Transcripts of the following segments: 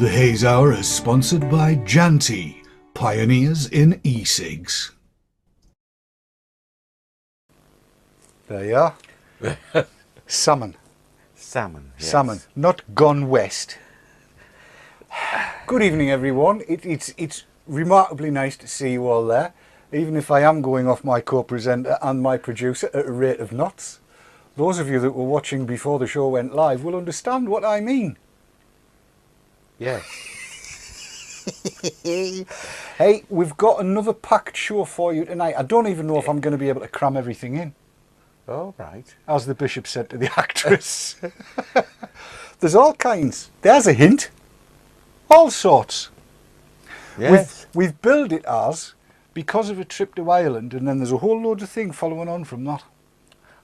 The Haze Hour is sponsored by Janty, pioneers in e-cigs. There you are. Salmon. Salmon, yes. Salmon, not gone west. Good evening, everyone. It's remarkably nice to see you all there, even if I am going off my co-presenter and my producer at a rate of knots. Those of you that were watching before the show went live will understand what I mean. Yes. Hey, we've got another packed show for you tonight. I don't even know if I'm going to be able to cram everything in. Oh, right. As the bishop said to the actress. There's all kinds. There's a hint. All sorts. Yes. We've billed it as because of a trip to Ireland, and then there's a whole load of things following on from that.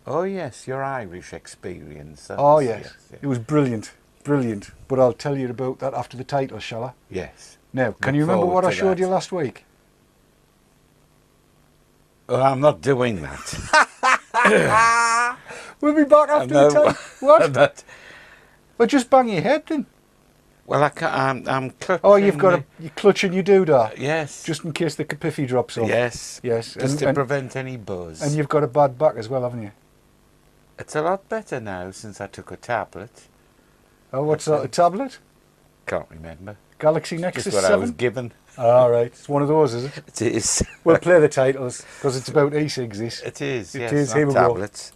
Oh, yes, your Irish experience. Oh, yes. It was brilliant. Brilliant. But I'll tell you about that after the title, shall I? Yes. Now, can you remember what I showed you last week? Oh, I'm not doing that. We'll be back after the title. What? Well, just bang your head then. Well, I can't, I'm clutching. Oh, you're clutching your doodah. Yes. Just in case the capiffy drops off. Yes. Yes. Just to prevent any buzz. And you've got a bad back as well, haven't you? It's a lot better now since I took a tablet. Oh, what's that, a tablet? Can't remember. Galaxy Nexus 7? Just what I was given. All right. It's one of those, is it? It is. We'll play the titles, because it's about e-cigs, this. It is, It yes. is. Here we tablets.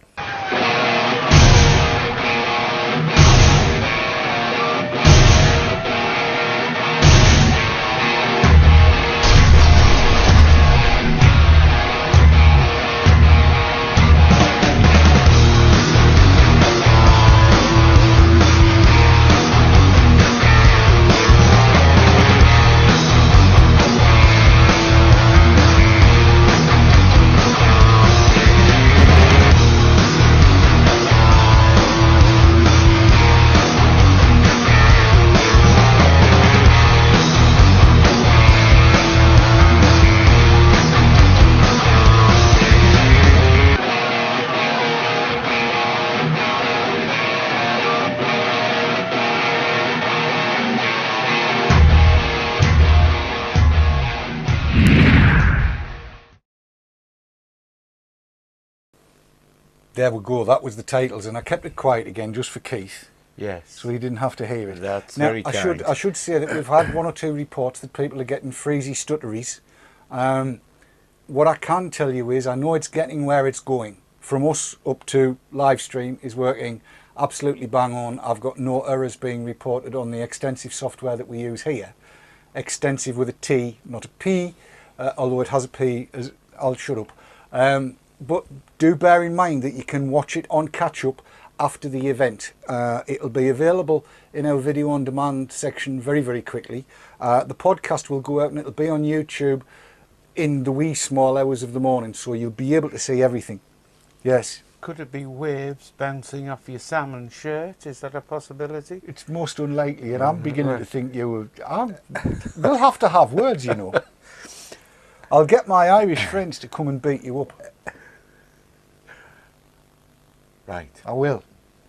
There we go. That was the titles, and I kept it quiet again just for Keith. Yes. So he didn't have to hear it. That's now, very kind. I should say that we've had one or two reports that people are getting freezy stutteries. What I can tell you is I know it's getting where it's going. From us up to live stream is working absolutely bang on. I've got no errors being reported on the extensive software that we use here. Extensive with a T, not a P, although it has a P. I'll shut up. But do bear in mind that you can watch it on catch up after the event. It'll be available in our video on demand section very, very quickly. The podcast will go out and it'll be on YouTube in the wee small hours of the morning, so you'll be able to see everything. Yes. Could it be waves bouncing off your salmon shirt? Is that a possibility? It's most unlikely, and I'm beginning to think we'll have to have words, you know. I'll get my Irish friends to come and beat you up. Right. I will.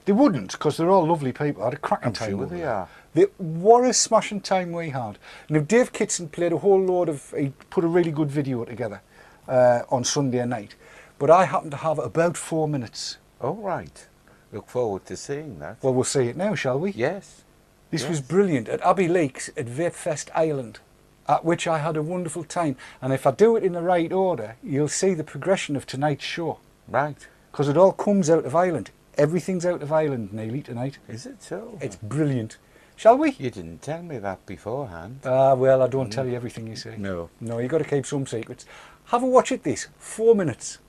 They wouldn't, because they're all lovely people. I had a cracking time. Sure with they them. are. What a smashing time we had. Now, Dave Kitson played a whole load of... He put a really good video together on Sunday night. But I happened to have about 4 minutes. Oh, right. Look forward to seeing that. Well, we'll see it now, shall we? Yes. This was brilliant at Abbey Lakes at Vape Fest Island, at which I had a wonderful time. And if I do it in the right order, you'll see the progression of tonight's show. Right. Because it all comes out of Ireland. Everything's out of Ireland nearly tonight. Is it so? It's brilliant. Shall we? You didn't tell me that beforehand. Well, I don't tell you everything, you see. No. No, you've got to keep some secrets. Have a watch at this. 4 minutes.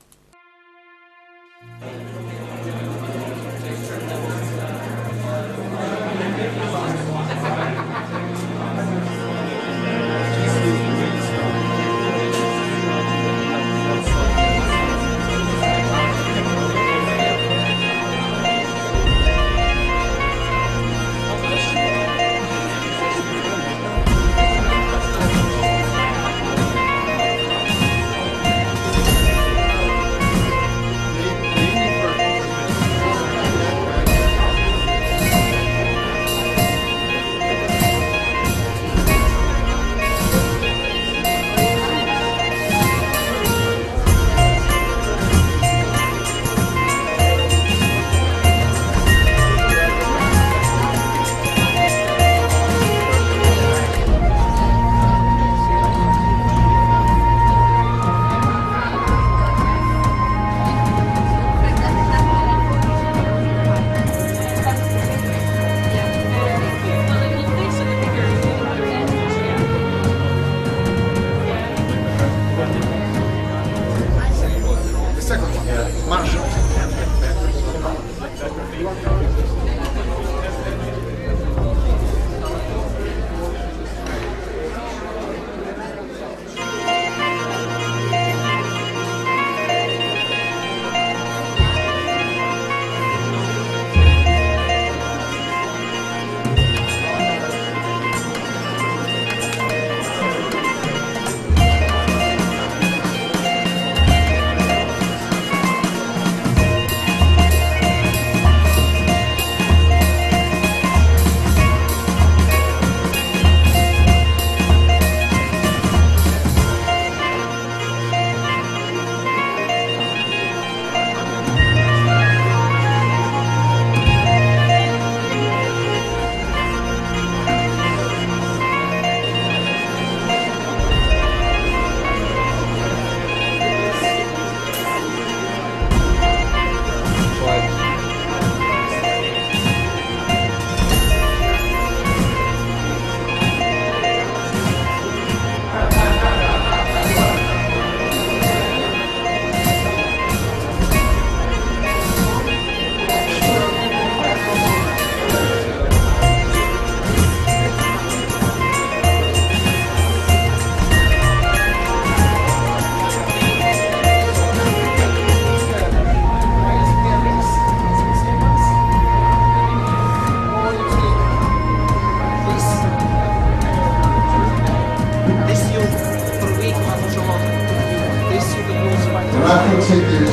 raffle ticket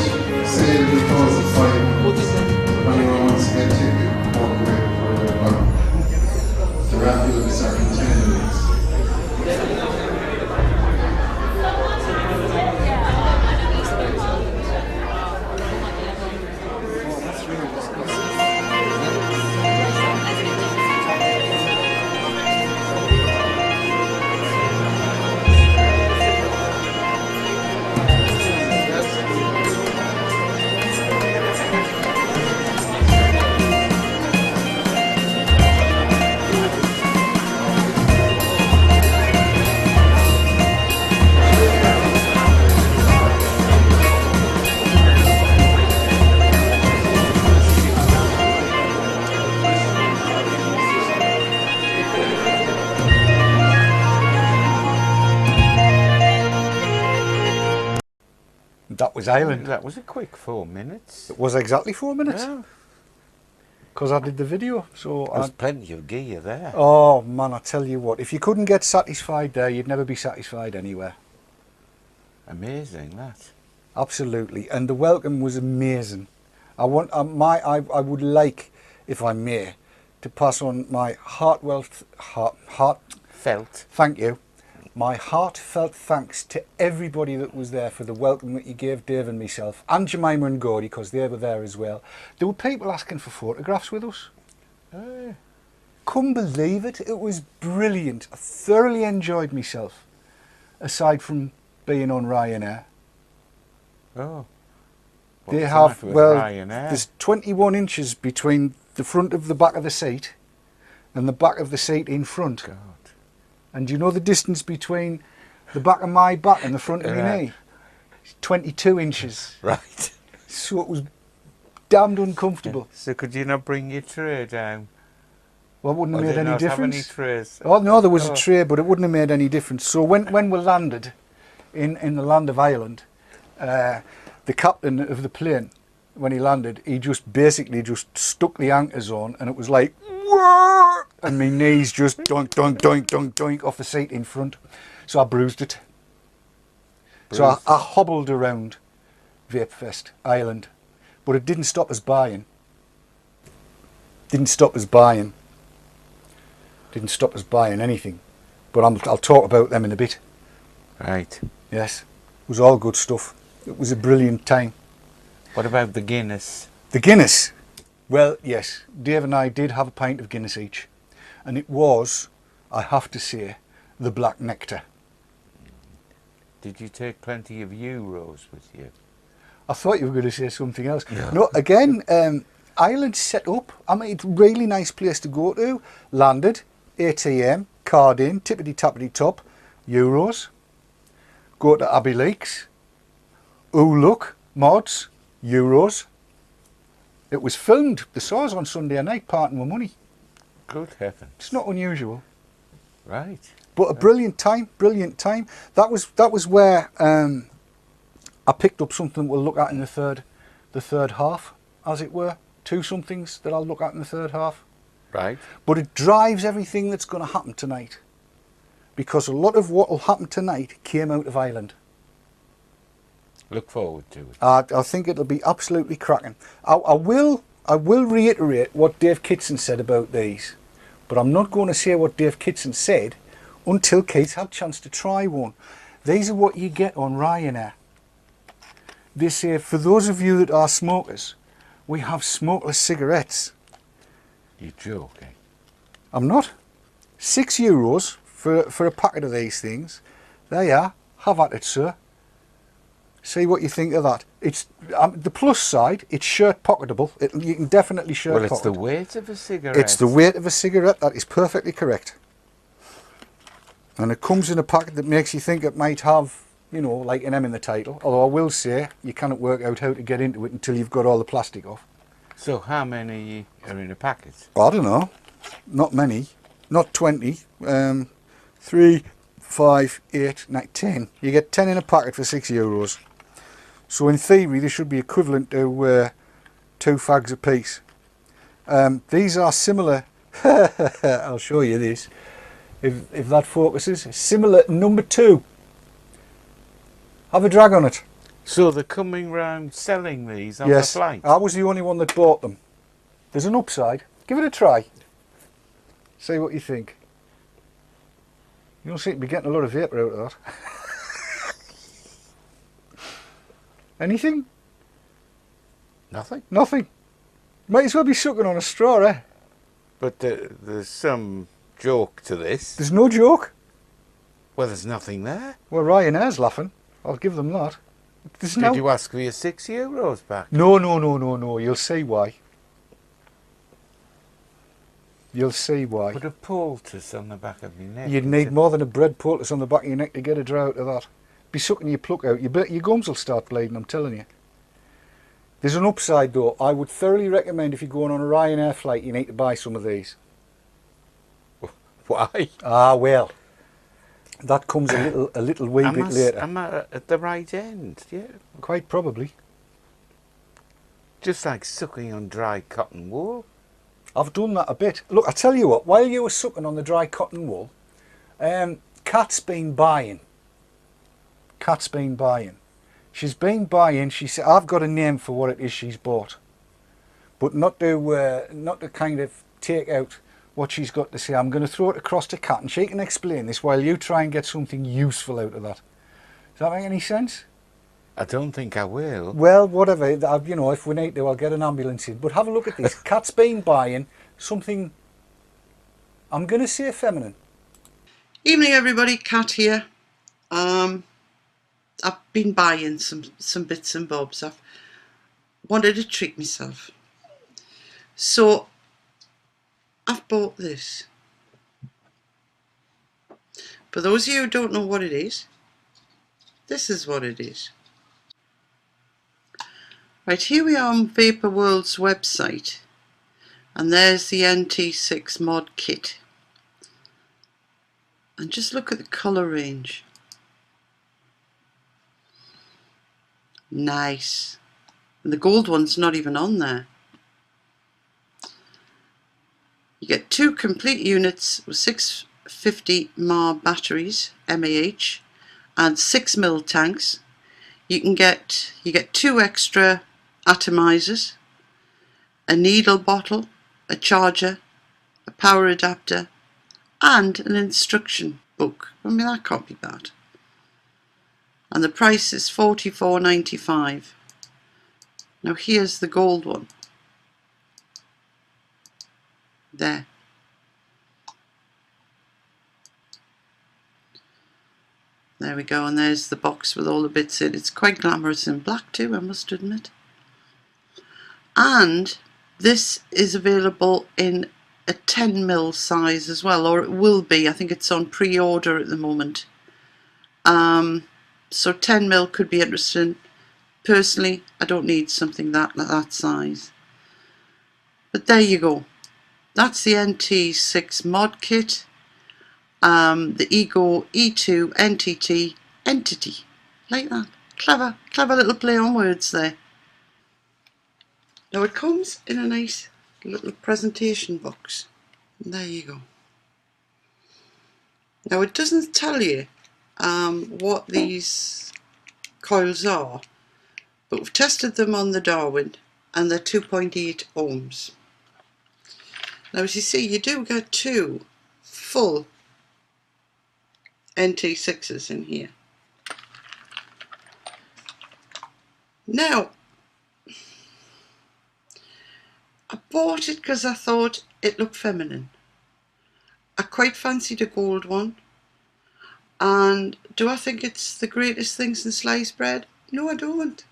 sale because it's like when you want to get a ticket, walk away before they're gone. The raffle will be starting in 10 minutes. That was Ireland. That was a quick 4 minutes. It was exactly 4 minutes. Yeah. Because I did the video. So There's plenty of gear there. oh man, I tell you what, if you couldn't get satisfied there, you'd never be satisfied anywhere. Amazing, that. Absolutely, and the welcome was amazing. I would like, if I may, to pass on my Felt. thank you, my heartfelt thanks to everybody that was there for the welcome that you gave Dave and myself, and Jemima and Gordy, because they were there as well. There were people asking for photographs with us. Couldn't believe it. It was brilliant. I thoroughly enjoyed myself, aside from being on Ryanair. Oh. They What's have, the matter with well, Ryanair? there's 21 inches between the front of the back of the seat and the back of the seat in front. God. And do you know the distance between the back of my back and the front of my knee? It's 22 inches. Right. So it was damned uncomfortable. So could you not bring your tray down? Well, it wouldn't Or have did made any not have any difference. trays? Oh no, there was Oh. a tray, but it wouldn't have made any difference. So when we landed in the land of Ireland, the captain of the plane, when he landed, he just basically just stuck the anchors on, and it was like, whoa! And my knees just doink, doink, doink, doink, doink off the seat in front. So I bruised it. So I hobbled around Vape Fest, Ireland, but it didn't stop us buying. Didn't stop us buying anything. But I'll talk about them in a bit. Right. Yes, it was all good stuff. It was a brilliant time. What about the Guinness? The Guinness. Well, yes, Dave and I did have a pint of Guinness each. And it was, I have to say, the Black Nectar. Did you take plenty of euros with you? I thought you were going to say something else. No, again, Ireland's set up. I mean, it's a really nice place to go to. Landed, ATM, card in, tippity-tappity top, euros. Go to Abbey Lakes. Ooh, look, mods, euros. It was filmed. They saw us on Sunday night parting with money. Good heavens. It's not unusual. Right. But a brilliant time, brilliant time. That was where I picked up something we'll look at in the third half, as it were. Two somethings that I'll look at in the third half. Right. But it drives everything that's going to happen tonight, because a lot of what will happen tonight came out of Ireland. Look forward to it. I think it'll be absolutely cracking. I will reiterate what Dave Kitson said about these, but I'm not going to say what Dave Kitson said until Kate's had a chance to try one. These are what you get on Ryanair. They say, for those of you that are smokers, we have smokeless cigarettes. You're joking. I'm not. €6 for a packet of these things. There you are. Have at it, sir. See what you think of that. It's the plus side. It's shirt pocketable. You can definitely shirt pocket. Well, it's the weight of a cigarette. It's the weight of a cigarette. That is perfectly correct. And it comes in a packet that makes you think it might have, you know, like an M in the title. Although I will say you cannot work out how to get into it until you've got all the plastic off. So how many are in a packet? I don't know. Not many. Not 20. 3, 5, 8, 9, 10. You get 10 in a packet for €6. So in theory, they should be equivalent to 2 fags a piece. These are similar. I'll show you this. If that focuses. Similar number 2. Have a drag on it. So they're coming round selling these on Yes, the flight? I was the only one that bought them. There's an upside. Give it a try. See what you think. You don't seem to be getting a lot of vapour out of that. Anything? Nothing. Nothing. Might as well be sucking on a straw, eh? But there's some joke to this. There's no joke. Well, there's nothing there. Well, Ryanair's laughing. I'll give them that. There's Did you ask for your €6 back? No. You'll see why. You'll see why. Put a poultice on the back of your neck. You'd need more than a bread poultice on the back of your neck to get a draw out of that. Be sucking your pluck out. Your gums will start bleeding, I'm telling you. There's an upside though. I would thoroughly recommend if you're going on a Ryanair flight, you need to buy some of these. Why? Ah, well. That comes a little wee bit later. Am I at the right end? Yeah. Quite probably. Just like sucking on dry cotton wool. I've done that a bit. Look, I tell you what, while you were sucking on the dry cotton wool, Kat's been buying. She's been buying. She said, I've got a name for what it is she's bought. But not to kind of take out what she's got to say. I'm going to throw it across to Kat and she can explain this while you try and get something useful out of that. Does that make any sense? I don't think I will. Well, whatever. You know, if we need to, I'll get an ambulance in. But have a look at this. Kat's been buying something, I'm going to say feminine. Evening everybody, Kat here. I've been buying some bits and bobs. I've wanted to treat myself. So I've bought this. For those of you who don't know what it is, this is what it is. Right, here we are on Vapor World's website, and there's the NT6 mod kit. And just look at the colour range. Nice. And the gold one's not even on there. You get 2 complete units with 650 mAh batteries, mAh, and 6mm tanks. You get 2 extra atomizers, a needle bottle, a charger, a power adapter, and an instruction book. I mean, that can't be bad. And the price is $44.95. Now here's the gold one. There. There we go, and there's the box with all the bits in. It's quite glamorous in black too, I must admit. And this is available in a 10mm size as well, or it will be. I think it's on pre-order at the moment. So 10mm could be interesting. Personally, I don't need something that size. But there you go. That's the NT6 mod kit. The Ego E2 NTT entity. Like that. Clever little play on words there. Now it comes in a nice little presentation box. And there you go. Now it doesn't tell you what these coils are, but we've tested them on the Darwin and they're 2.8 ohms. Now as you see, you do get two full NT6s in here. Now I bought it because I thought it looked feminine. I quite fancied a gold one. And do I think it's the greatest thing since sliced bread? No, I don't.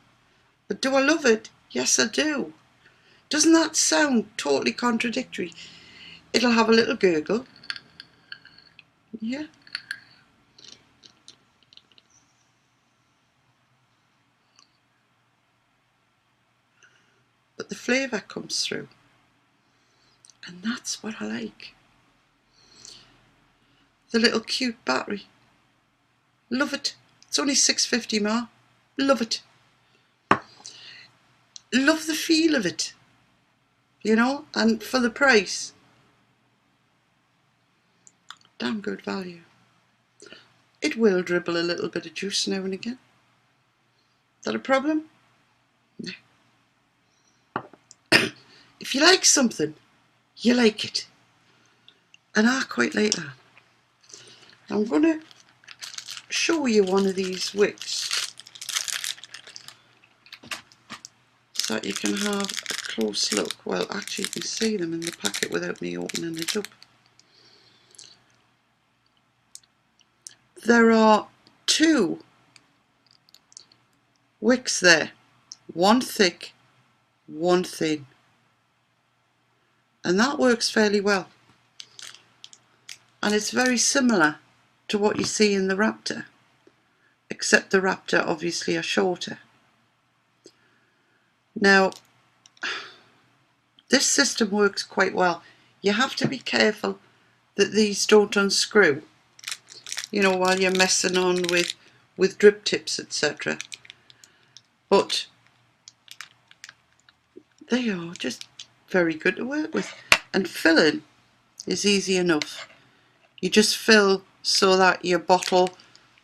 But do I love it? Yes, I do. Doesn't that sound totally contradictory? It'll have a little gurgle. Yeah. But the flavour comes through. And that's what I like. The little cute battery. Love it. It's only 650 mAh. Love it. Love the feel of it. You know, and for the price, damn good value. It will dribble a little bit of juice now and again. Is that a problem? No. If you like something, you like it. And I quite like that. I'm going to show you one of these wicks so that you can have a close look. Well, actually you can see them in the packet without me opening it up. There are two wicks there, one thick, one thin, and that works fairly well, and it's very similar to what you see in the Raptor, except the Raptor obviously are shorter. Now this system works quite well. You have to be careful that these don't unscrew, you know, while you're messing on with drip tips, etc. But they are just very good to work with. And filling is easy enough. You just fill so that your bottle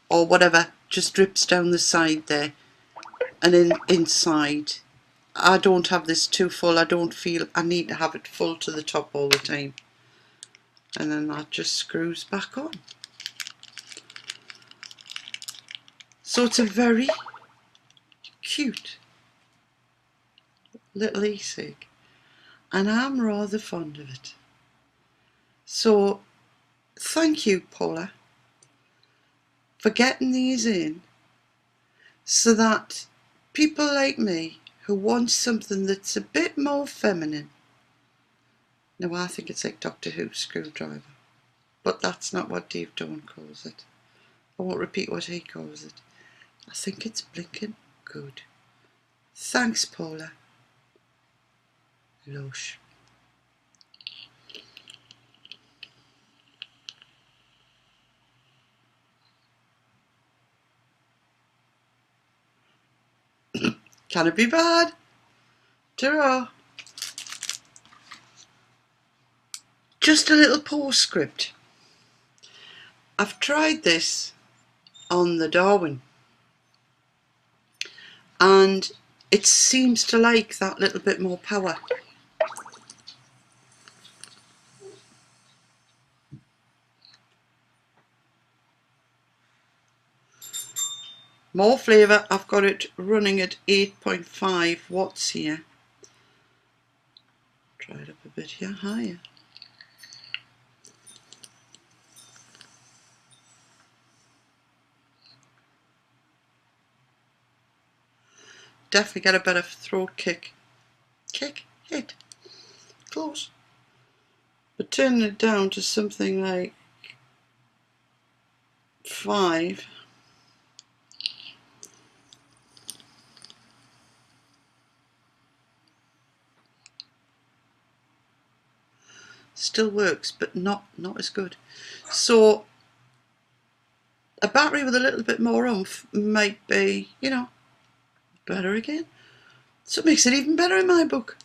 or whatever just drips down the side there and inside. I don't have this too full. I don't feel I need to have it full to the top all the time. And then that just screws back on. So it's a very cute little e-cig, and I'm rather fond of it. So thank you, Paula, for getting these in so that people like me who want something that's a bit more feminine. Now I think it's like Doctor Who screwdriver, but that's not what Dave Dawn calls it. I won't repeat what he calls it. I think it's blinking good. Thanks, Paula. Lush. Can it be bad? Ta-ra. Just a little postscript. I've tried this on the Darwin, and it seems to like that little bit more power. More flavour. I've got it running at 8.5 watts here. Try it up a bit here, higher. Definitely get a better throat kick. Kick, hit, close. But turning it down to something like 5. Still works, but not as good. So a battery with a little bit more oomph might be, you know, better again. So it makes it even better in my book.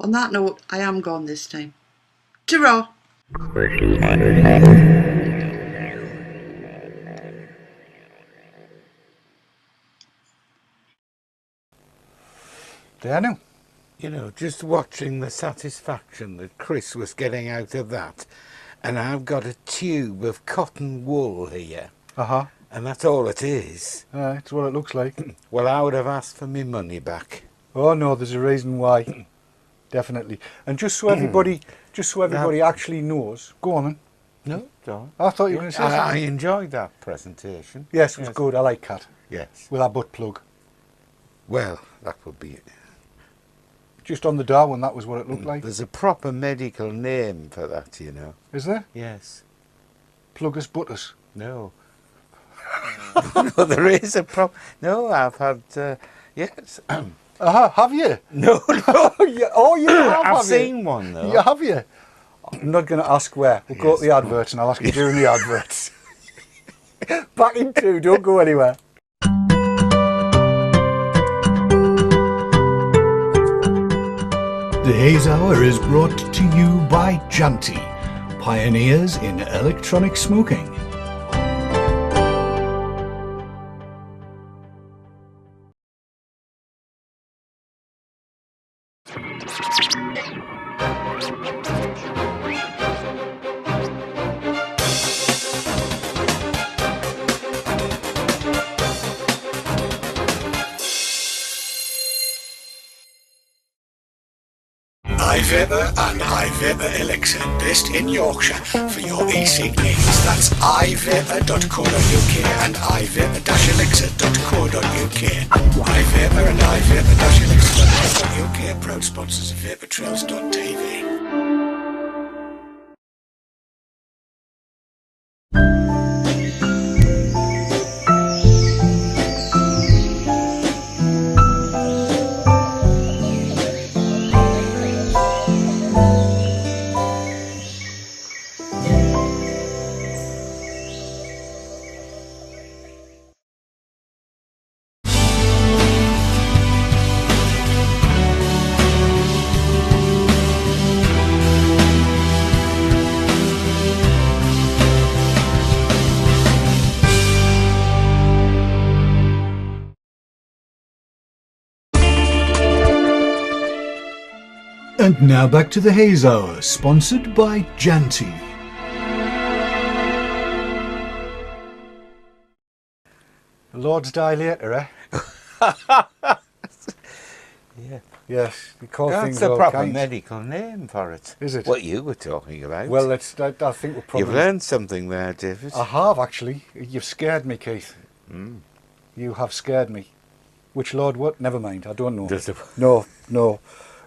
On that note, I am gone this time. Ta-ra! There now. You know, just watching the satisfaction that Chris was getting out of that. And I've got a tube of cotton wool here. Uh-huh. And that's all it is. It's what it looks like. Well, I would have asked for my money back. Oh no, there's a reason why. Definitely. And just so everybody actually knows. Go on then. No, don't. I thought you were going to say something. I enjoyed that presentation. Yes, it was good. I like cat. Yes. With our butt plug. Well, that would be it. Just on the Darwin, that was what it looked like. There's a proper medical name for that, you know. Is there? Yes. Plugus buttus. No. No, there is a proper... No, I've had... yes. Have you? No, no. You have, I've have seen you? one, though. Yeah, have you? I'm not going to ask where. We'll go to the adverts and I'll ask you during the adverts. Back in 2, don't go anywhere. The Haze Hour is brought to you by Janty, pioneers in electronic smoking. iVapour and iVapour Elixir, based in Yorkshire, for your e-cig needs. That's iVapour.co.uk and iVapour-elixir.co.uk. iVapour and iVapour-elixir.co.uk, proud sponsors of VapourTrails.tv. And now back to the Haze Hour, sponsored by Janty. The Lord's Dilator, eh? Yeah. Yes, we call That's things the all proper kinds. medical name for it. Is it? What you were talking about. Well, I think we're probably... You've learned something there, David. I have, actually. You've scared me, Keith. You have scared me. Which Lord what? Never mind, I don't know. Does it- No,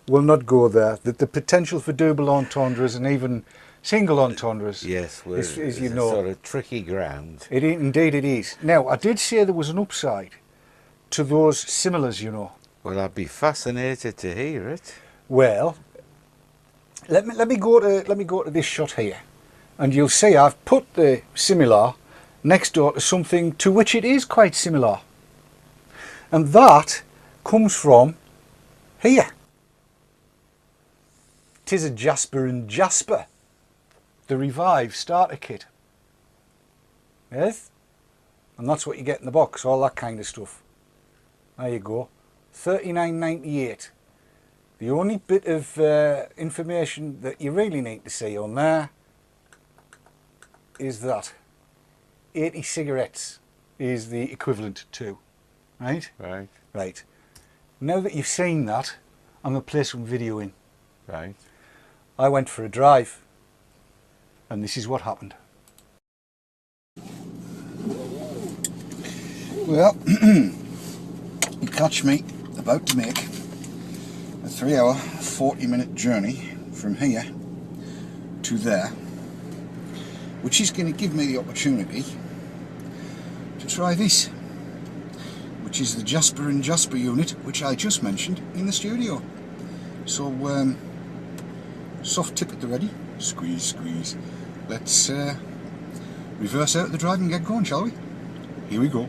we'll not go there. The potential for double entendres and even single entendres Yes, well, is it's you a know... sort of tricky ground. Indeed it is. Now, I did say there was an upside to those similars, you know. Well, I'd be fascinated to hear it. Well, let me go to this shot here, and you'll see I've put the similar next door to something to which it is quite similar, and that comes from here. 'Tis a Jasper and Jasper, the Revive starter kit. Yes, and that's what you get in the box, all that kind of stuff. There you go, $39.98. The only bit of information that you really need to see on there is that 80 cigarettes is the equivalent to, right? Right, Right. Now that you've seen that, I'm going to play some video in. right. I went for a drive, and this is what happened. Well, you catch me about to make a 3-hour, 40-minute journey from here to there, which is going to give me the opportunity to try this, which is the Jasper and Jasper unit, which I just mentioned in the studio. So soft tip at the ready, squeeze, squeeze. Let's reverse out of the drive and get going, shall we? Here we go.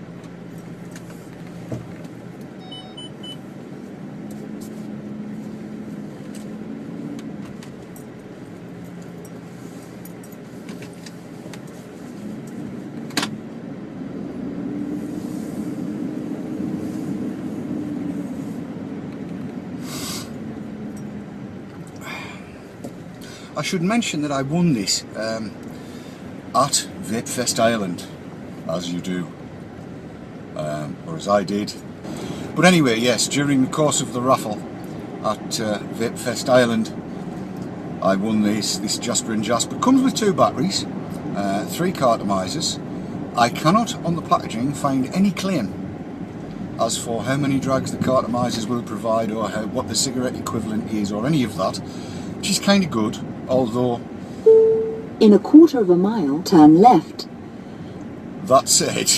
I should mention that I won this at Vapefest Ireland, as you do, or as I did. But anyway, yes, during the course of the raffle at Vapefest Ireland, I won this Jasper and Jasper. Comes with 2 batteries, 3 cartomizers. I cannot, on the packaging, find any claim as for how many drags the cartomizers will provide, or what the cigarette equivalent is, or any of that, which is kind of good. Although, in a quarter of a mile, turn left. That said,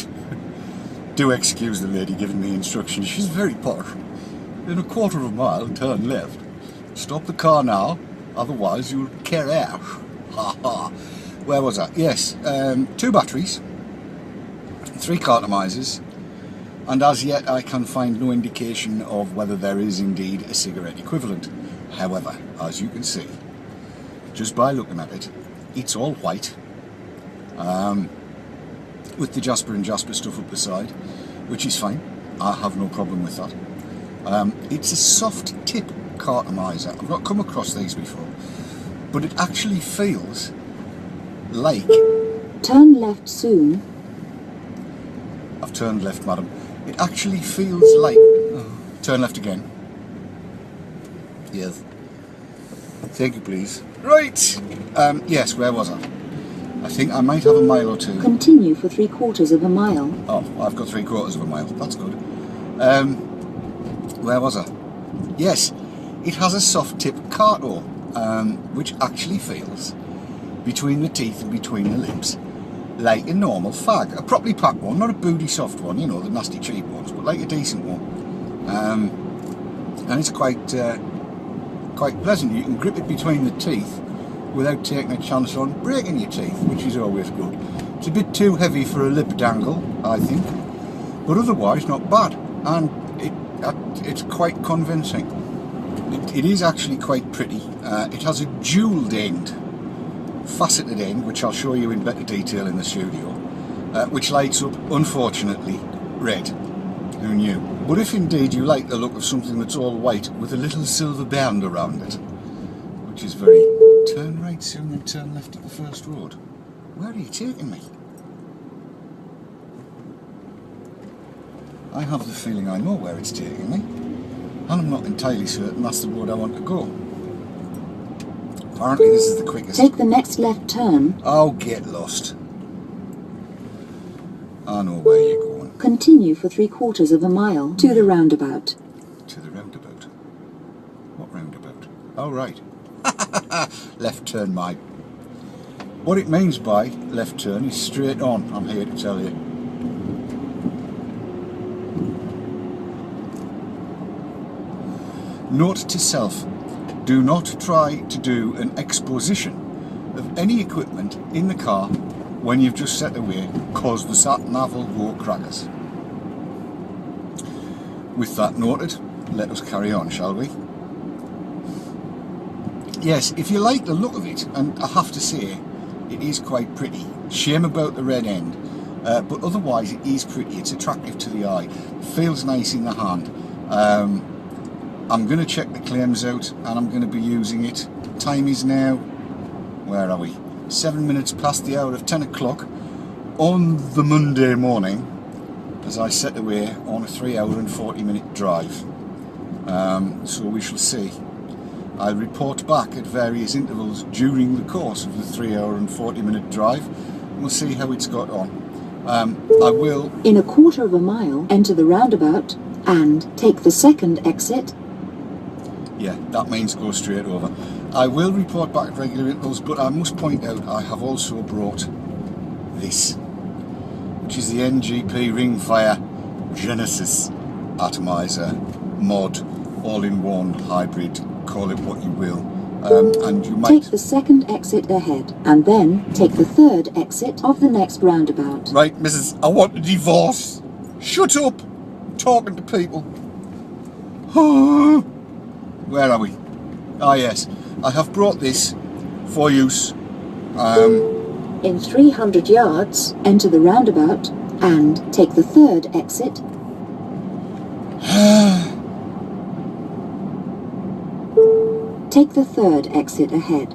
do excuse the lady giving the instructions, she's very posh. In a quarter of a mile, turn left. Stop the car now, otherwise you'll crash. Ha ha. Where was I? Yes, 2 batteries, 3 cartomizers, and as yet I can find no indication of whether there is indeed a cigarette equivalent. However, as you can see, just by looking at it, it's all white, with the Jasper and Jasper stuff up the side, which is fine. I have no problem with that. It's a soft tip cartomizer. I've not come across these before, but it actually feels like... Turn left soon. I've turned left, madam. It actually feels like... Turn left again. Yes. Thank you, please. Right. Yes, where was I? I think I might have a mile or 2. Continue for 3/4 of a mile. Oh, I've got 3/4 of a mile. That's good. Where was I? Yes, it has a soft tip carto, which actually feels between the teeth and between the lips like a normal fag. A properly packed one, not a booty soft one, you know, the nasty cheap ones, but like a decent one. And it's quite pleasant. You can grip it between the teeth without taking a chance on breaking your teeth, which is always good. It's a bit too heavy for a lip dangle, I think, but otherwise not bad, and it's quite convincing. It is actually quite pretty. It has a jewelled end, faceted end, which I'll show you in better detail in the studio, which lights up, unfortunately, red. Who knew? But if indeed you like the look of something that's all white with a little silver band around it, which is very... Turn right soon and turn left at the first road. Where are you taking me? I have the feeling I know where it's taking me, and I'm not entirely certain that's the road I want to go. Apparently this is the quickest. Take the next left turn. Oh, get lost. I know where you're going. Continue for 3/4 of a mile to the roundabout. To the roundabout? What roundabout? Oh, right. Left turn, mate. What it means by left turn is straight on, I'm here to tell you. Note to self, do not try to do an exposition of any equipment in the car when you've just set away, cause the sat-nav will go crackers. With that noted, let us carry on, shall we? Yes, if you like the look of it, and I have to say, it is quite pretty. Shame about the red end, but otherwise it is pretty. It's attractive to the eye. Feels nice in the hand. I'm going to check the claims out, and I'm going to be using it. Time is now, where are we? 7 minutes past the hour of 10 o'clock on the Monday morning, as I set away on a 3-hour and 40-minute drive. So we shall see. I'll report back at various intervals during the course of the 3-hour and 40-minute drive, and we'll see how it's got on. I will... In a quarter of a mile, enter the roundabout and take the second exit. Yeah, that means go straight over. I will report back at regular intervals, but I must point out I have also brought this, which is the NGP Ringfire Genesis Atomizer Mod all-in-one hybrid call it what you will. And you might... Take the second exit ahead, and then take the third exit of the next roundabout. Right, Mrs. I want a divorce. Shut up. I'm talking to people. Where are we? Ah, yes. I have brought this for use. In 300 yards, enter the roundabout, and take the third exit. Take the third exit ahead.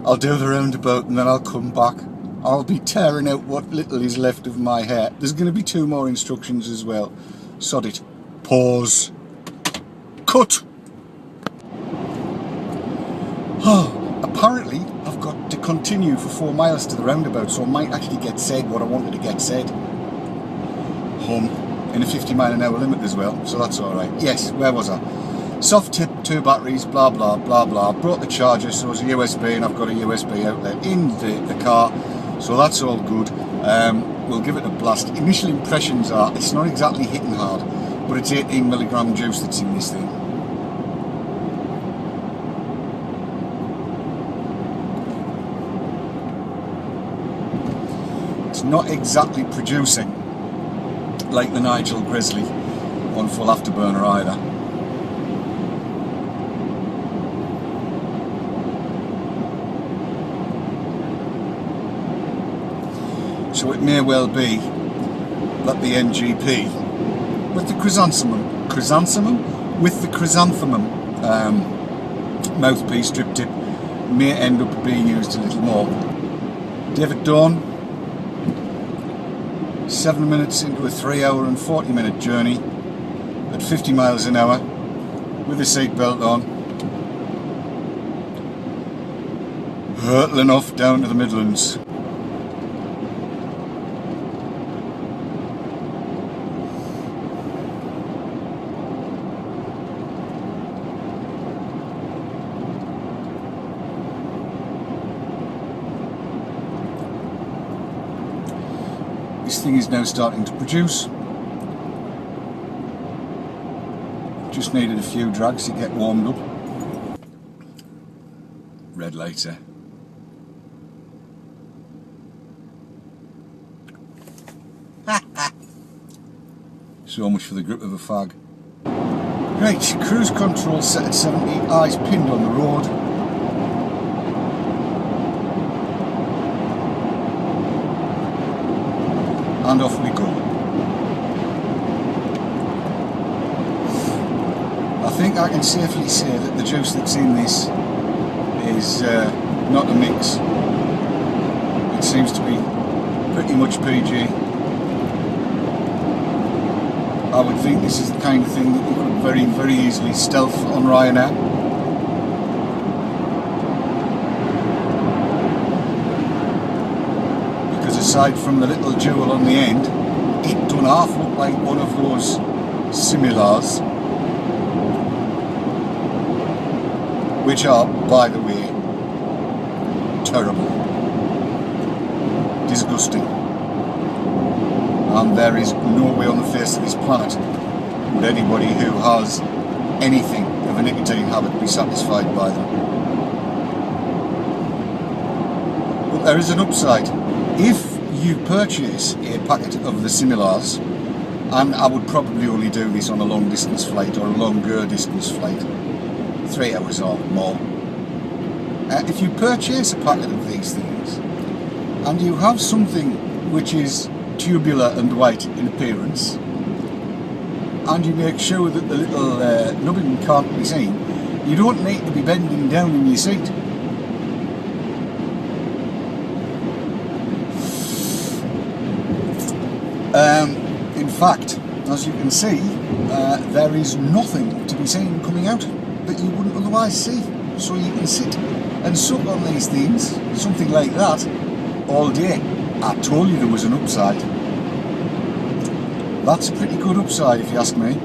I'll do the roundabout and then I'll come back. I'll be tearing out what little is left of my hair. There's going to be 2 more instructions as well. Sod it. Pause. Cut. Apparently I've got to continue for 4 miles to the roundabout, so I might actually get said what I wanted to get said. Home in a 50-mile-an-hour limit as well, so that's alright. Yes, where was I? Soft tip, 2 batteries, blah blah blah blah. Brought the charger, so it's a USB, and I've got a USB outlet in the car, so that's all good. We'll give it a blast. Initial impressions are it's not exactly hitting hard, but it's 18mg juice that's in this thing. It's not exactly producing like the Nigel Grizzly on full afterburner either. So it may well be that the NGP with the chrysanthemum mouthpiece drip tip may end up being used a little more. David Dawn, 7 minutes into a 3-hour and 40-minute journey at 50 miles an hour with a seatbelt on, hurtling off down to the Midlands. This thing is now starting to produce. Just needed a few drags to get warmed up. Red lights there. So much for the grip of a fag. Right, cruise control set at 70, eyes pinned on the road. And off we go. I think I can safely say that the juice that's in this is not a mix. It seems to be pretty much PG. I would think this is the kind of thing that you could very, very easily stealth on Ryanair. Because aside from the little jewel on the end, it don't half look like one of those similars, which are, by the way, terrible, disgusting. And there is no way on the face of this planet would anybody who has anything of a nicotine habit be satisfied by them. But there is an upside. If you purchase a packet of the similars, and I would probably only do this on a long distance flight or a longer distance flight, 3 hours or more. If you purchase a packet of these things and you have something which is tubular and white in appearance, and you make sure that the little nubbin can't be seen, you don't need to be bending down in your seat. In fact, as you can see, there is nothing to be seen coming out that you wouldn't otherwise see. So you can sit and suck on these things, something like that, all day. I told you there was an upside. That's a pretty good upside if you ask me.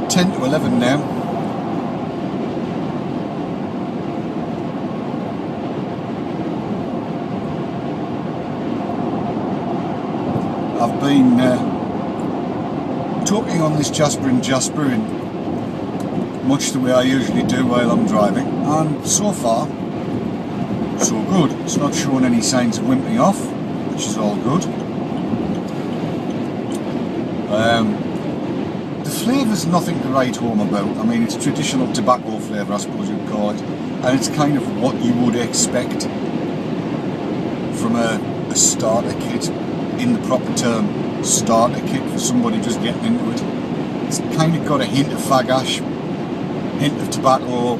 Ten to 11 now. I've been talking on this Jasper and Jasper in much the way I usually do while I'm driving, and so far so good. It's not showing any signs of wimping off, which is all good. The flavour's nothing to write home about. I mean, it's traditional tobacco flavour, I suppose you'd call it, and it's kind of what you would expect from a starter kit, in the proper term, starter kit for somebody just getting into it. It's kind of got a hint of fag ash, hint of tobacco,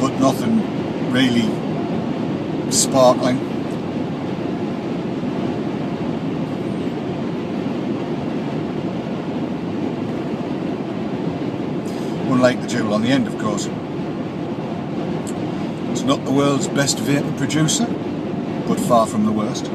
but nothing really sparkling. Unlike the jewel on the end, of course. It's not the world's best vapour producer, but far from the worst.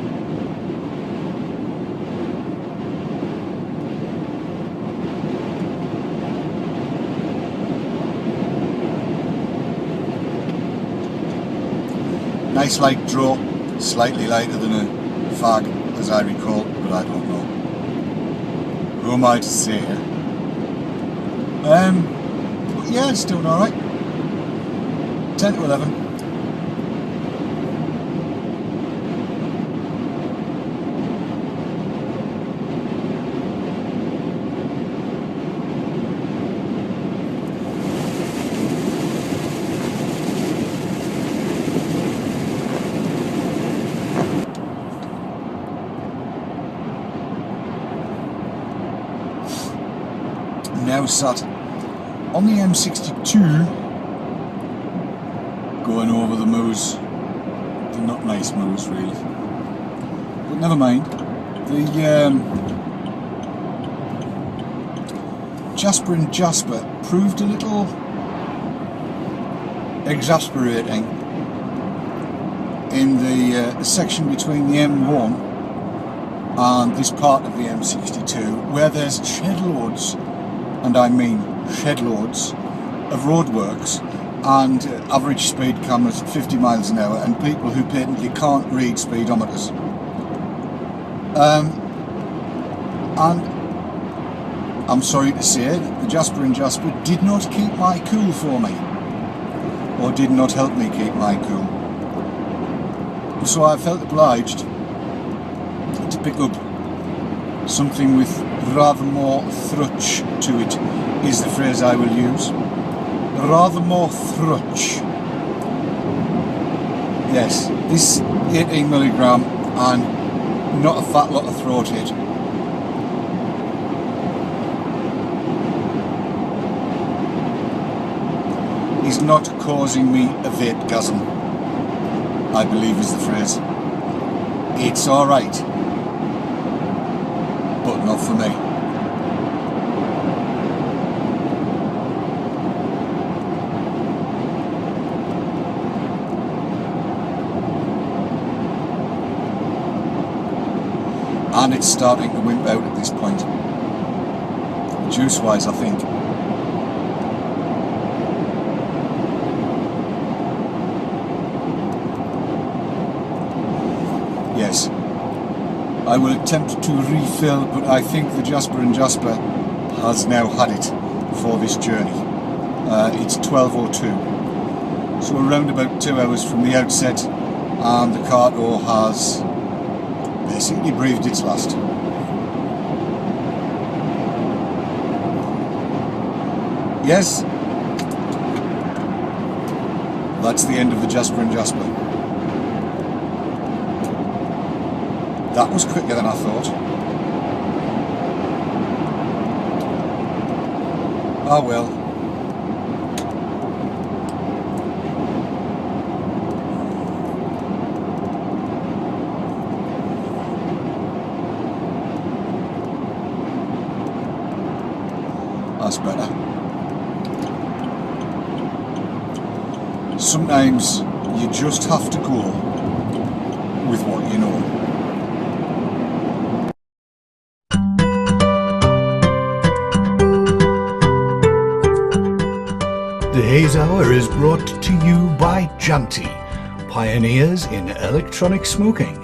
Nice light draw, slightly lighter than a fag, as I recall, but I don't know. Who am I to say here? But yeah, it's doing alright. 10 to 11. Now sat on the M62, going over the moors. They're not nice moors really, but never mind. The Jasper and Jasper proved a little exasperating in the section between the M1 and this part of the M62, where there's shed loads, and I mean shed loads, of roadworks and average speed cameras at 50 miles an hour, and people who patently can't read speedometers. And I'm sorry to say that the Jasper and Jasper did not keep my cool for me, or did not help me keep my cool. So I felt obliged to pick up something with rather more thrutch to it, is the phrase I will use. Rather more thrutch. Yes, this 18 milligram and not a fat lot of throat hit. Is not causing me a vape-gasm, I believe is the phrase. It's alright, but not for me. And it's starting to wimp out at this point. Juice-wise, I think. Yes. I will attempt to refill, but I think the Jasper and Jasper has now had it for this journey. It's 12:02. So around about 2 hours from the outset, and the carto has basically breathed its last. Yes, that's the end of the Jasper and Jasper. That was quicker than I thought. Ah well. That's better. Sometimes you just have to go with what you know. The Haze Hour is brought to you by Janty, pioneers in electronic smoking.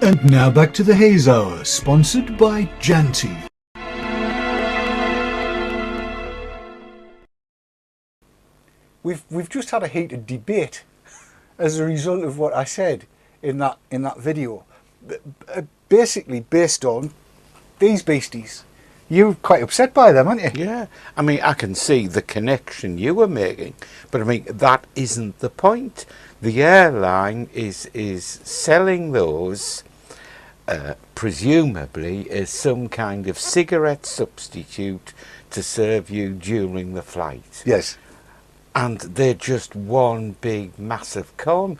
And now back to the Haze Hour, sponsored by Janty. We've just had a heated debate as a result of what I said in that video. Basically based on these beasties. You're quite upset by them, aren't you? Yeah, I mean, I can see the connection you were making, but I mean, that isn't the point. The airline is selling those presumably as some kind of cigarette substitute to serve you during the flight. Yes. And they're just one big massive con.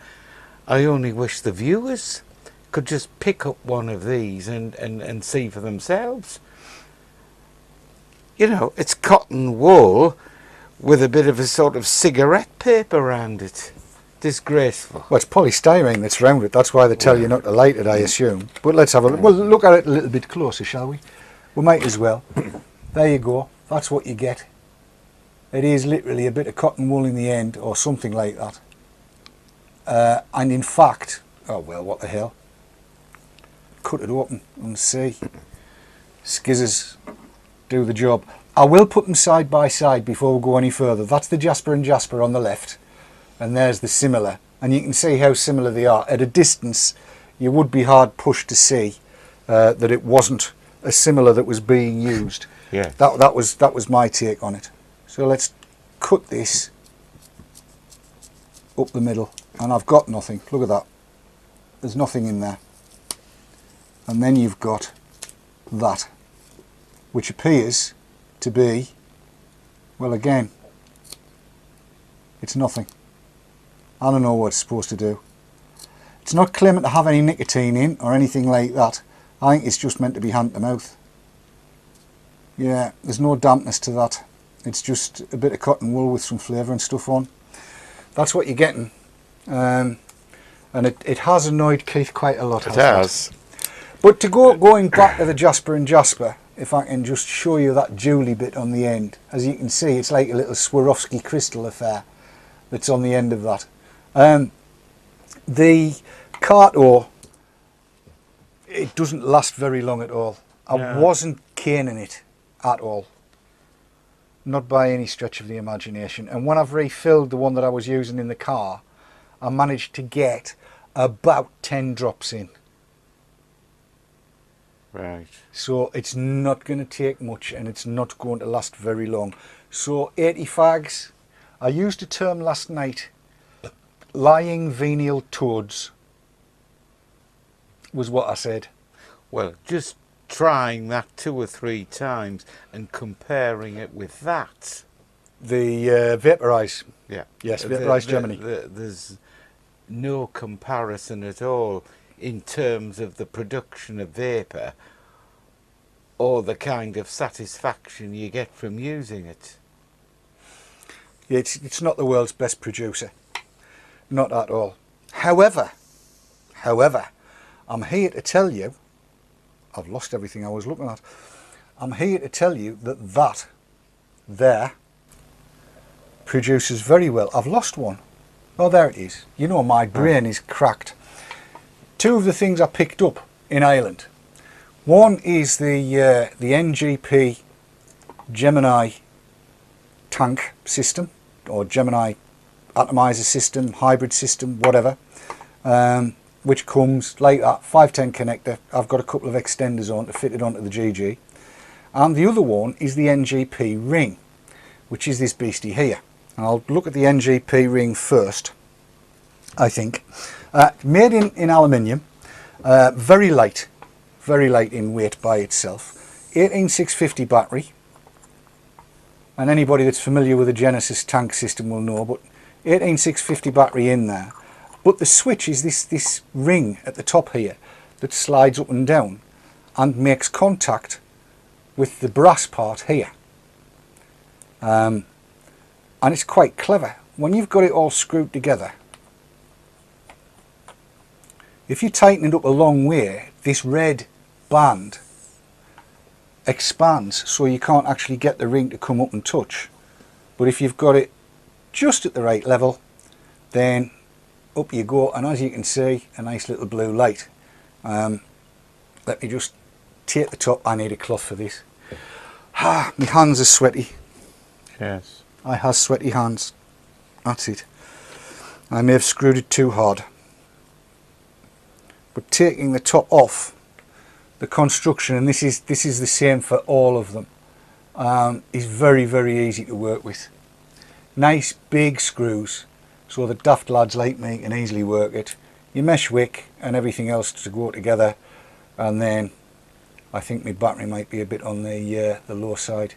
I only wish the viewers could just pick up one of these and see for themselves. You know, it's cotton wool with a bit of a sort of cigarette paper around it. Disgraceful. Well, it's polystyrene that's round it. That's why they tell you not to light it, I assume. But let's have a look. Well, look at it a little bit closer, shall we? We might as well. There you go. That's what you get. It is literally a bit of cotton wool in the end, or something like that. And in fact, oh well, what the hell? Cut it open and see. Skizzers do the job. I will put them side by side before we go any further. That's the Jasper and Jasper on the left, and there's the similar, and you can see how similar they are. At a distance you would be hard pushed to see that it wasn't a similar that was being used. Yeah. That was my take on it. So let's cut this up the middle, and I've got nothing. Look at that. There's nothing in there. And then you've got that, which appears to be, well, again, it's nothing. I don't know what it's supposed to do. It's not claiming to have any nicotine in or anything like that. I think it's just meant to be hand to mouth. Yeah, there's no dampness to that. It's just a bit of cotton wool with some flavour and stuff on. That's what you're getting. And it has annoyed Keith quite a lot. It has. But to going back to the Jasper and Jasper, if I can just show you that jewelly bit on the end. As you can see, it's like a little Swarovski crystal affair that's on the end of that. The Kato, it doesn't last very long at all. I wasn't caning it at all. Not by any stretch of the imagination. And when I've refilled the one that I was using in the car, I managed to get about 10 drops in. Right. So it's not going to take much, and it's not going to last very long. So 80 fags. I used a term last night, lying venial toads was what I said. Well, just trying that 2 or 3 times and comparing it with that. The Vaporize. Yeah. Yes, Vaporize Germany. There's no comparison at all in terms of the production of vapour or the kind of satisfaction you get from using it. It's not the world's best producer. Not at all. However, I'm here to tell you, I've lost everything I was looking at. I'm here to tell you that there produces very well. I've lost one. Oh, there it is. You know, my brain is cracked. 2 of the things I picked up in Ireland. One is the NGP Gemini tank system, or Gemini atomizer system, hybrid system, whatever, which comes like that, 510 connector. I've got a couple of extenders on to fit it onto the GG. And the other one is the NGP ring, which is this beastie here. And I'll look at the NGP ring first, I think. Made in aluminium, very light in weight by itself. 18650 battery, and anybody that's familiar with the Genesis tank system will know, but 18650 battery in there. But the switch is this ring at the top here that slides up and down and makes contact with the brass part here. And it's quite clever. When you've got it all screwed together, if you tighten it up a long way, this red band expands so you can't actually get the ring to come up and touch. But if you've got it just at the right level, then up you go, and as you can see, a nice little blue light. Let me just take the top. I need a cloth for this. My hands are sweaty. Yes. I have sweaty hands. That's it. I may have screwed it too hard. But taking the top off, the construction, and this is the same for all of them, is very, very easy to work with. Nice big screws, so the daft lads like me can easily work it. Your mesh wick and everything else to go together, and then I think my battery might be a bit on the low side.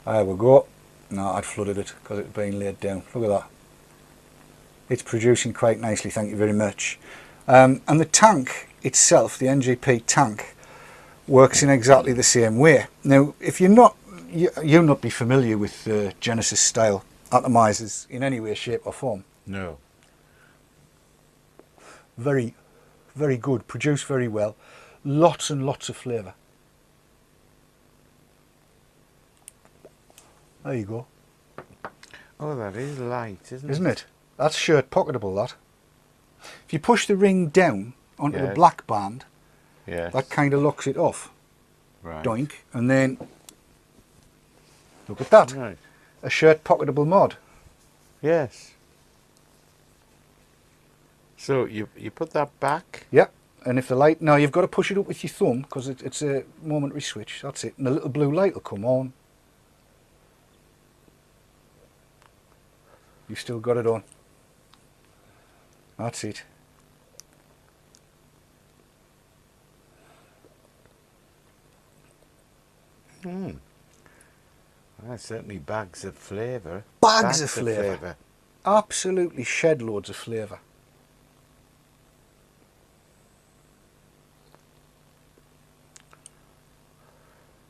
There we go. No, I'd flooded it because it had been laid down. Look at that. It's producing quite nicely, thank you very much. And the tank itself, the NGP tank, works in exactly the same way. Now, if you'll not be familiar with Genesis style atomizers in any way, shape or form. No. Very, very good, produce very well. Lots and lots of flavour. There you go. Oh, that is light, isn't it? Isn't it? That's shirt pocketable, that. If you push the ring down onto the Yes. black band, Yes. that kind of locks it off. Right. Doink. And then, look at that. Right. A shirt pocketable mod. Yes. So you put that back. Yep. And if the light, now you've got to push it up with your thumb because it's a momentary switch. That's it. And the little blue light will come on. You've still got it on. That's it. That's certainly bags of flavour. Bags of flavour. Absolutely shed loads of flavour.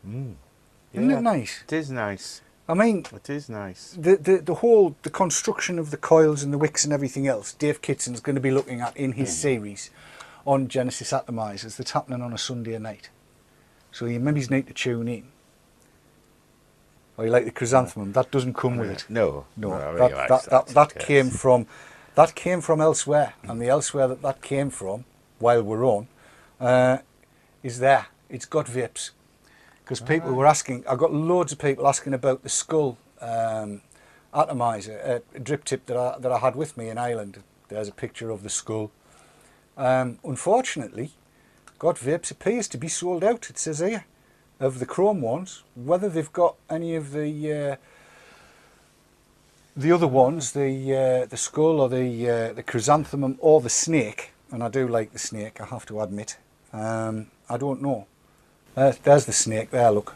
Isn't it nice? It is nice. I mean, It is nice. the construction of the coils and the wicks and everything else, Dave Kitson's going to be looking at in his series on Genesis atomizers that's happening on a Sunday night. So you maybe need to tune in. Or you like the chrysanthemum, that doesn't come with it. No. No, I realise that yes. came from elsewhere, and the elsewhere that came from, while we're on, is there. It's got vapes. Because people were asking, I got loads of people asking about the skull atomizer, a drip tip that I had with me in Ireland. There's a picture of the skull. Unfortunately, God Vapes appears to be sold out, it says here, of the chrome ones. Whether they've got any of the other ones, the skull or the chrysanthemum or the snake, and I do like the snake, I have to admit. I don't know. There's the snake there, look.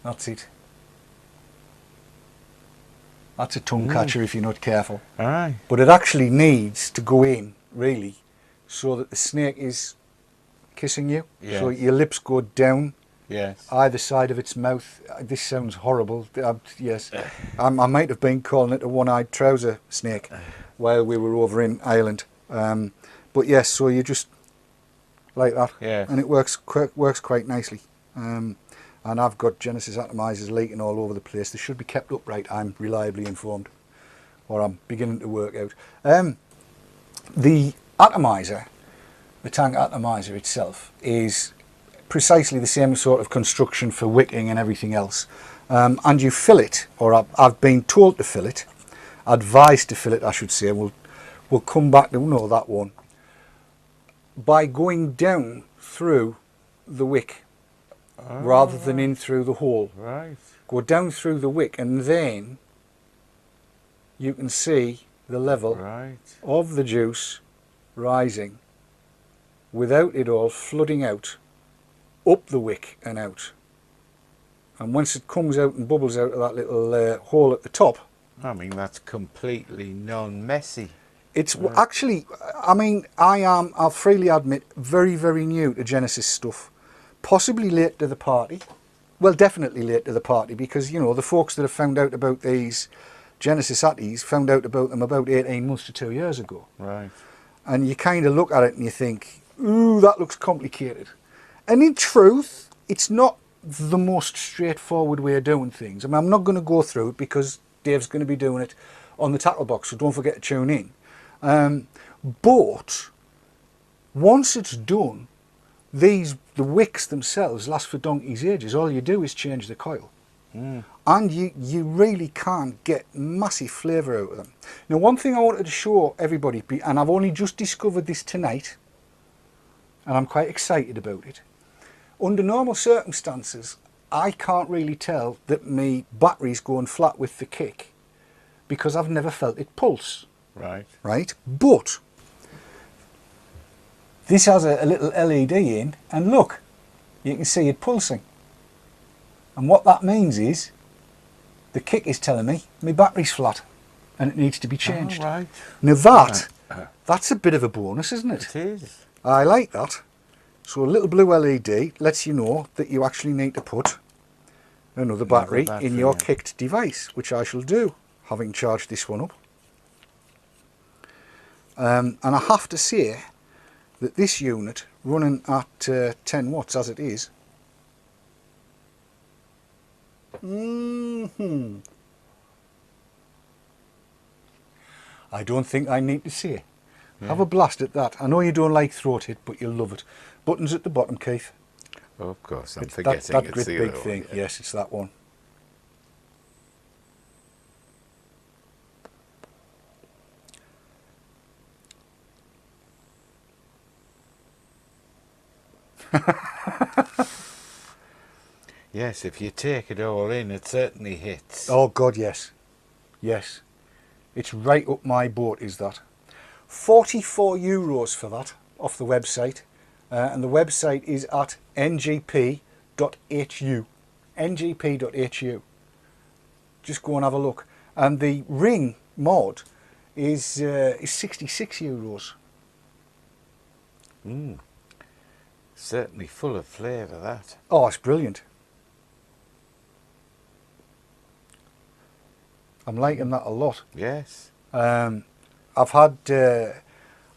That's it. That's a tongue catcher if you're not careful. Aye. But it actually needs to go in, really, so that the snake is kissing you. Yes. So your lips go down Yes. either side of its mouth. This sounds horrible. Yes. I might have been calling it a one-eyed trouser snake while we were over in Ireland. But yes, so you just like that, Yes. and it works quite nicely. And I've got Genesis atomizers leaking all over the place. They should be kept upright, I'm reliably informed, or I'm beginning to work out. The atomizer, the tank atomizer itself, is precisely the same sort of construction for wicking and everything else. And you fill it, or I've been told to fill it, advised to fill it, I should say. We'll come back to that one. By going down through the wick rather than in through the hole. Right. Go down through the wick, and then you can see the level Right. of the juice rising without it all flooding out up the wick and out. And once it comes out and bubbles out of that little hole at the top, I mean, that's completely non-messy. it's actually, I mean, I'll freely admit, very, very new to Genesis stuff. Possibly late to the party. Well, definitely late to the party, because, the folks that have found out about these Genesis atties found out about them about 18 months to 2 years ago. Right. And you kind of look at it and you think, ooh, that looks complicated. And in truth, it's not the most straightforward way of doing things. I mean, I'm not going to go through it because Dave's going to be doing it on the tackle box, so don't forget to tune in. But Once it's done, the wicks themselves last for donkey's ages. All you do is change the coil. And you really can't get massive flavour out of them. Now, one thing I wanted to show everybody, and I've only just discovered this tonight, and I'm quite excited about it. Under normal circumstances, I can't really tell that my battery's going flat with the kick because I've never felt it pulse. Right. Right? But this has a little LED in, and look, you can see it pulsing. And what that means is the kick is telling me my battery's flat and it needs to be changed. Oh, right. Now that's a bit of a bonus, isn't it? It is. I like that. So a little blue LED lets you know that you actually need to put another battery in your kicked device, which I shall do, having charged this one up. And I have to say that this unit, running at 10 watts as it is, I don't think I need to say. Have a blast at that. I know you don't like throat hit, but you'll love it. Buttons at the bottom, Keith. Oh, of course, I'm It's forgetting that it's great the big other thing. one, yeah. Yes, it's that one. Yes, if you take it all in, it certainly hits. Oh God, yes. Yes. It's right up my boat, is that. €44 for that off the website. And the website is at ngp.hu. ngp.hu. Just go and have a look. And the ring mod is €66. Certainly full of flavour, that. Oh, it's brilliant. I'm liking that a lot. Yes. I've had the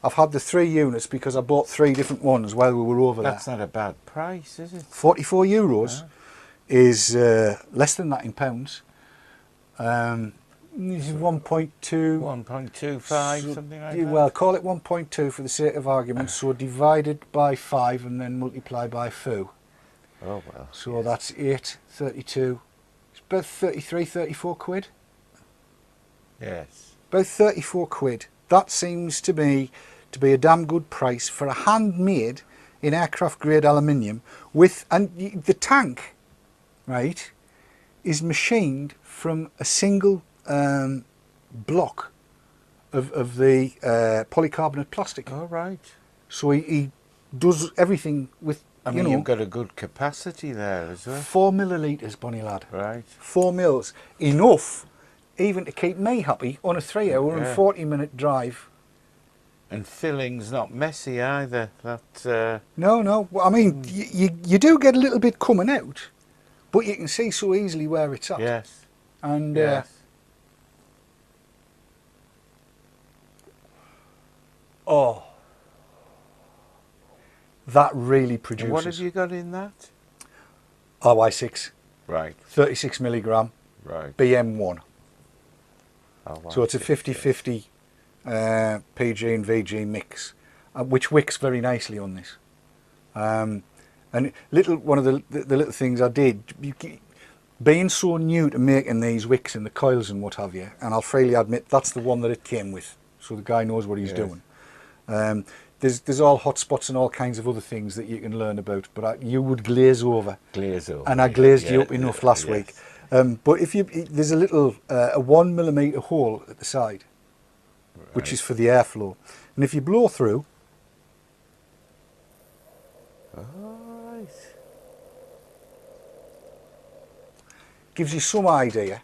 3 units because I bought 3 different ones while we were over That's there. not a bad price, is it? €44 is less than that in pounds. This is 1.2. 1.25, something like that. Well, call it 1.2 for the sake of argument. So divided by 5 and then multiply by 4. Oh, well. So that's 8, 32. It's about 33, 34 quid. Yes. About 34 quid. That seems to me to be a damn good price for a handmade in aircraft grade aluminium with, and the tank, right, is machined from a single block of the polycarbonate plastic. All right. So he does everything with, I mean, you've got a good capacity there as well. 4 millilitres, Bonnie lad. Right. 4 mils. Enough even to keep me happy on a 3-hour and 40-minute drive. And filling's not messy either. That No. Well, I mean, you do get a little bit coming out, but you can see so easily where it's at. yes. And Yes. oh, that really And produces. what have you got in that? RY6, Right. 36 milligram, Right. BM1. Oh, So it's a 50-50 PG and VG mix, which wicks very nicely on this. And one of the little things I did, being so new to making these wicks and the coils and what have you, and I'll freely admit that's the one that it came with, so the guy knows what he's doing. There's all hot spots and all kinds of other things that you can learn about, but you would glaze over. Glaze over. And I glazed you up enough last week. But there's a little a 1 millimetre hole at the side, which is for the airflow, and if you blow through, Right. gives you some idea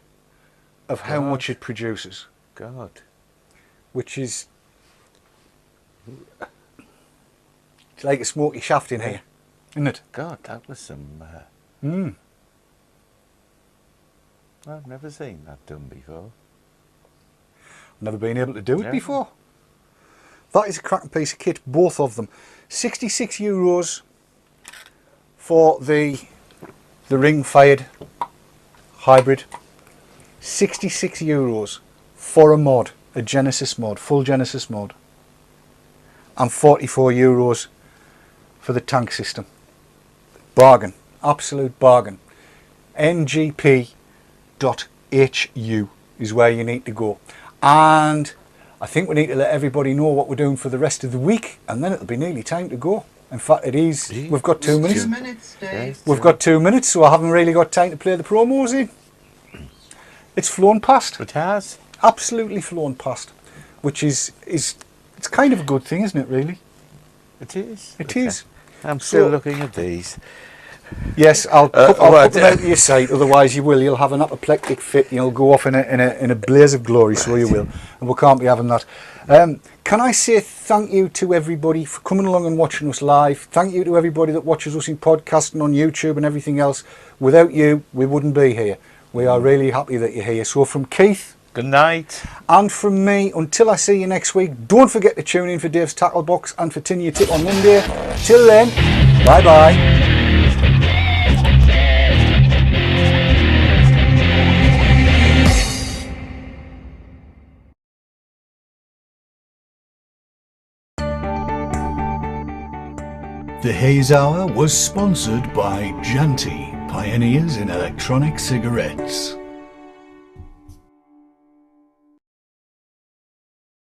of how much it produces, God. which is it's like a smoky shaft in here, isn't it? God, that was some. I've never seen that done before. Never been able to do it No. before. That is a cracking piece of kit, both of them. €66 for the ring-fired hybrid. €66 for a mod, a Genesis mod, full Genesis mod. and €44 for the tank system. Bargain, absolute bargain. ngp.hu is where you need to go. And I think we need to let everybody know what we're doing for the rest of the week, and then it'll be nearly time to go. In fact, it is. We've got 2 minutes. 2 minutes, Dave. We've got 2 minutes, so I haven't really got time to play the promos in. It's flown past. It has. Absolutely flown past, which is it's kind of a good thing, isn't it? Really, It is. it is. I'm still So- looking at these. Yes, I'll put right. them out to your site. Otherwise, you'll have an apoplectic fit. You'll go off in a blaze of glory. So you will, and we can't be having that. Can I say thank you to everybody for coming along and watching us live? Thank you to everybody that watches us in podcasting on YouTube and everything else. Without you, we wouldn't be here. We are really happy that you're here. So from Keith, Good night. and from me, until I see you next week, don't forget to tune in for Dave's Tackle Box and for Tin Your Tip on Monday. Till then, bye bye. The Haze Hour was sponsored by Janty, pioneers in electronic cigarettes.